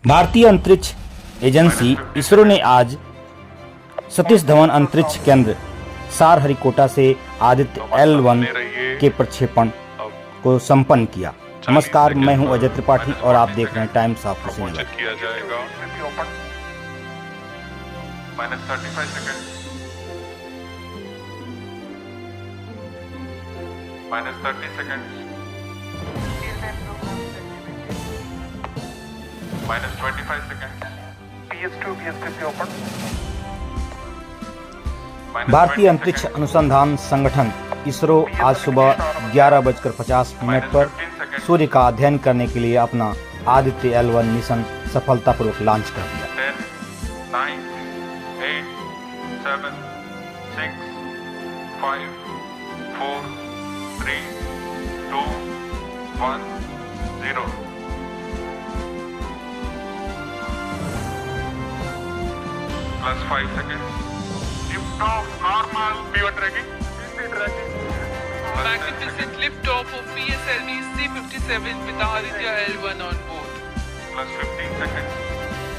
भारतीय अंतरिक्ष एजेंसी इसरो ने आज सतीश धवन अंतरिक्ष केंद्र सारहरिकोटा से आदित्य L1 के प्रक्षेपण को संपन्न किया। नमस्कार, मैं हूं अजय त्रिपाठी और आप देख रहे हैं टाइम्स ऑफ कुशीनगर। किया जाएगा -35 second, -30 second, -25 second, PS2 PS3 open. भारतीय अंतरिक्ष अनुसंधान संगठन इसरो आज सुबह 11:50 पर सूर्य का अध्ययन करने के लिए अपना आदित्य L1 मिशन सफलतापूर्वक लॉन्च कर दिया। 10, 9, 8, 7, 6, 5, 4, 3, 2, 1, 0। +5 seconds. Lift off normal. Pivot tracking. Magnificent liftoff of PSLV C-57 with Aditya L1 on board. +15 seconds.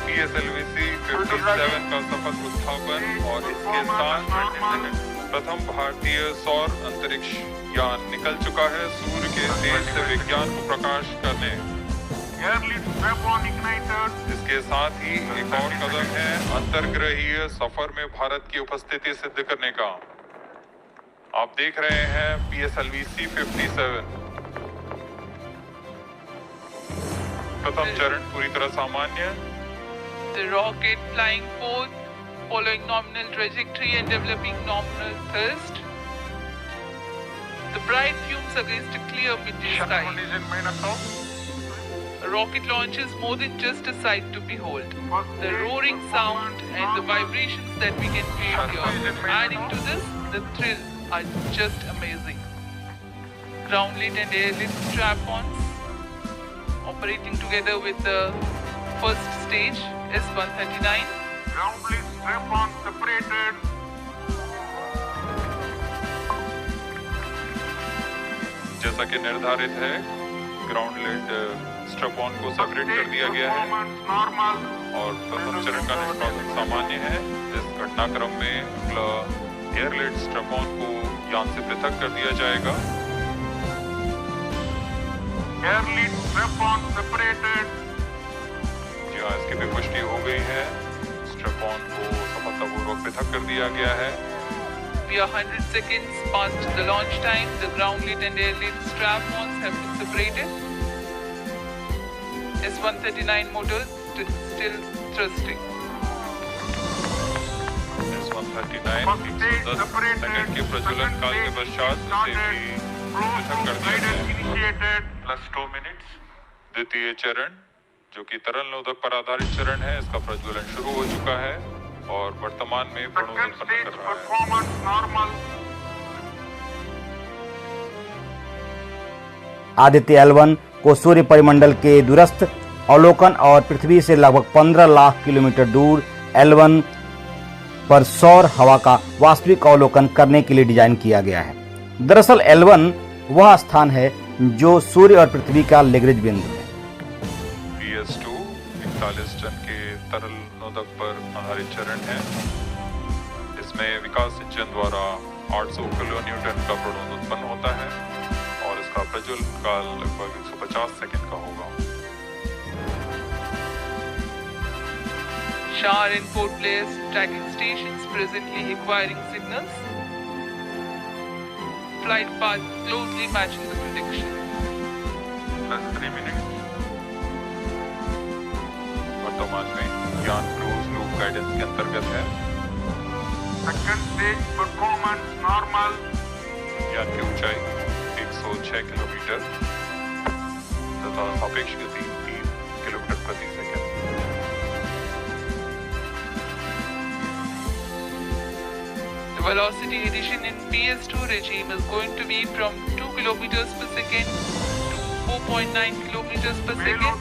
PSLV C-57 का सफल उत्थापन और इसके साथ 20 seconds. प्रथम भारतीय सौर अंतरिक्ष यान निकल चुका है सूर्य के तेज से विज्ञान को प्रकाश करने। इसके साथ ही एक और कदम है अंतर्ग्रहीय सफर में भारत की उपस्थिति सिद्ध करने का। आप देख रहे हैं PSLV C-57। प्रथम चरण पूरी तरह सामान्य। The rocket flying forth, following nominal trajectory and developing nominal thrust. The bright fumes against a clear midday sky. A rocket launch is more than just a sight to behold. The roaring sound and the vibrations that we can feel here, adding to this, the thrill are just amazing. Ground-lit and air-lit strap-ons operating together with the first stage S-139. Ground-lit strap-on separated. जैसा कि निर्धारित है, ग्राउंड-lit strap-on को separate कर दिया गया है और प्रथम चरण का निष्पादन सामान्य है। इस घटनाक्रम में एयर-लिट स्ट्रैप-ऑन को यान से पृथक कर दिया जाएगा। Air-lit strap-on separated. जी हाँ, इसकी भी पुष्टि हो गई है। स्ट्रैप-ऑन को सफलतापूर्वक पृथक कर दिया गया है। We are 100 seconds past the launch time. The ground-lit and air-lit strap-ons have been separated. S-139 motor still thrusting. S-139 110 second के प्रज्वलन काल के पश्चात इसे भी पृथक कर दिया गया है। +2 मिनट्स। द्वितीय चरण जो कि तरल नोदक पर आधारित चरण है, इसका प्रज्वलन शुरू हो चुका है और वर्तमान में प्रणोदन उत्पन्न कर रहा है। आदित्य L1 को सूर्य परिमंडल के दूरस्थ अवलोकन और पृथ्वी से लगभग 15 लाख किलोमीटर दूर L1 पर सौर हवा का वास्तविक अवलोकन करने के लिए डिजाइन किया गया है। दरअसल L1 वह स्थान है जो सूर्य और पृथ्वी का लेग्रेज बिंदु है। PS2 41 टन के तरल नोदक पर आधारित चरण है। इसमें विकास इंजन द्वारा 800 किलो न्यूटन का प्रणोदन उत्पन्न होता है और इसका प्रज्वलन काल लगभग 150 सेकंड का होगा। Char and Port Blair's tracking stations presently acquiring signals. Flight path closely matching the prediction. +3 minute. वर्तमान में यान क्रूज लूप गाइडेंस के अंतर्गत है। Second stage performance normal. यान की ऊंचाई 106 किलोमीटर तथा सापेक्ष गति 3 किलोमीटर प्रति second. The velocity addition in PS2 regime is going to be from 2 kilometers per second to 4.9 kilometers per second. Payload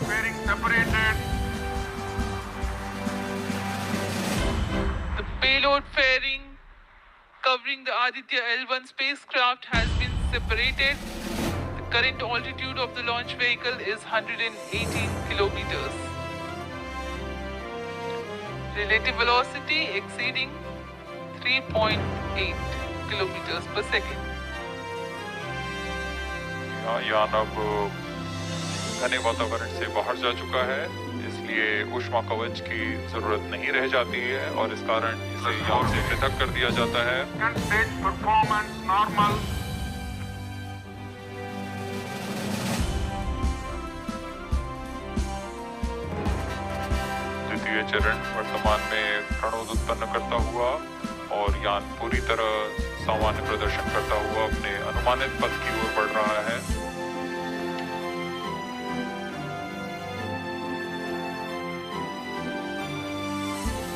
separated. The payload fairing covering the Aditya L1 spacecraft has been separated. The current altitude of the launch vehicle is 118 kilometers. Relative velocity exceeding 3.8 kilometers per second. यान अब घने वातावरण से बाहर जा चुका है, इसलिए ऊष्मा कवच की जरूरत नहीं रह जाती है और इस कारण इसे यान से पृथक कर दिया जाता है। द्वितीय चरण वर्तमान में प्रणोद उत्पन्न करता हुआ और यान पूरी तरह सामान्य प्रदर्शन करता हुआ अपने अनुमानित पथ की ओर बढ़ रहा है।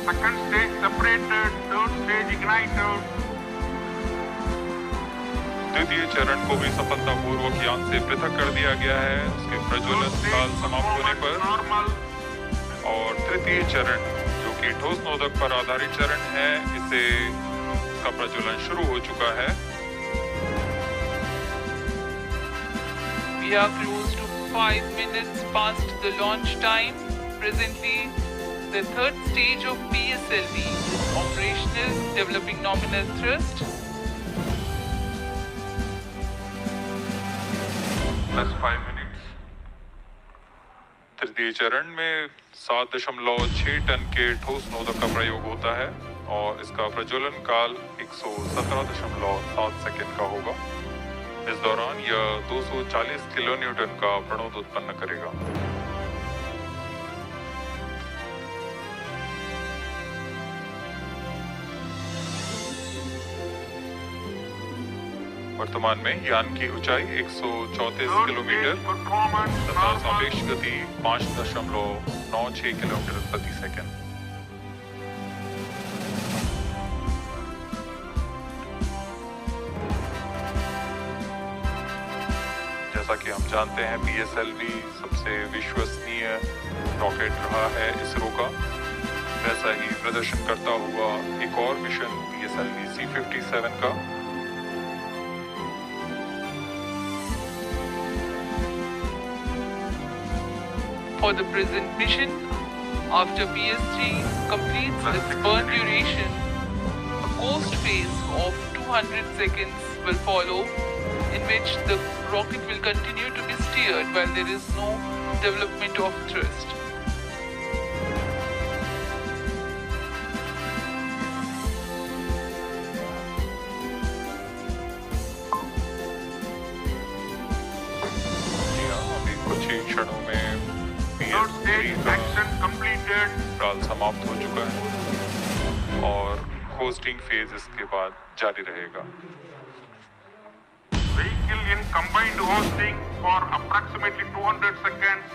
Second stage separated, third stage ignited. द्वितीय चरण को भी सफलतापूर्वक यान से पृथक कर दिया गया है उसके प्रज्वलन काल समाप्त होने पर। और तृतीय चरण जो कि ठोस नोदक पर आधारित चरण है, इसका प्रज्वलन शुरू हो चुका है। We are close to 5 minutes past the launch time. Presently, the third stage of PSLV is operational, developing nominal thrust. Plus 5 minutes. तृतीय चरण में 7.6 टन के ठोस नोदक का प्रयोग होता है और इसका प्रज्वलन काल 117.7 सेकेंड का होगा। इस दौरान यह 240 किलोन्यूटन का प्रणोद उत्पन्न करेगा। वर्तमान में यान की ऊंचाई 134 किलोमीटर तथा सापेक्ष गति 5.96 किलोमीटर प्रति सेकंड। जैसा कि हम जानते हैं, PSLV सबसे विश्वसनीय रॉकेट रहा है इसरो का। वैसा ही प्रदर्शन करता हुआ एक और मिशन PSLV C-57 का। For the present mission, after PS3 completes its burn duration, a coast phase of 200 seconds will follow, in which the rocket will continue to be steered while there is no development of thrust. अभी कुछ ही क्षणों में trial समाप्त हो चुका है और hosting phase इसके बाद जारी रहेगा। Vehicle in combined hosting for approximately 200 seconds.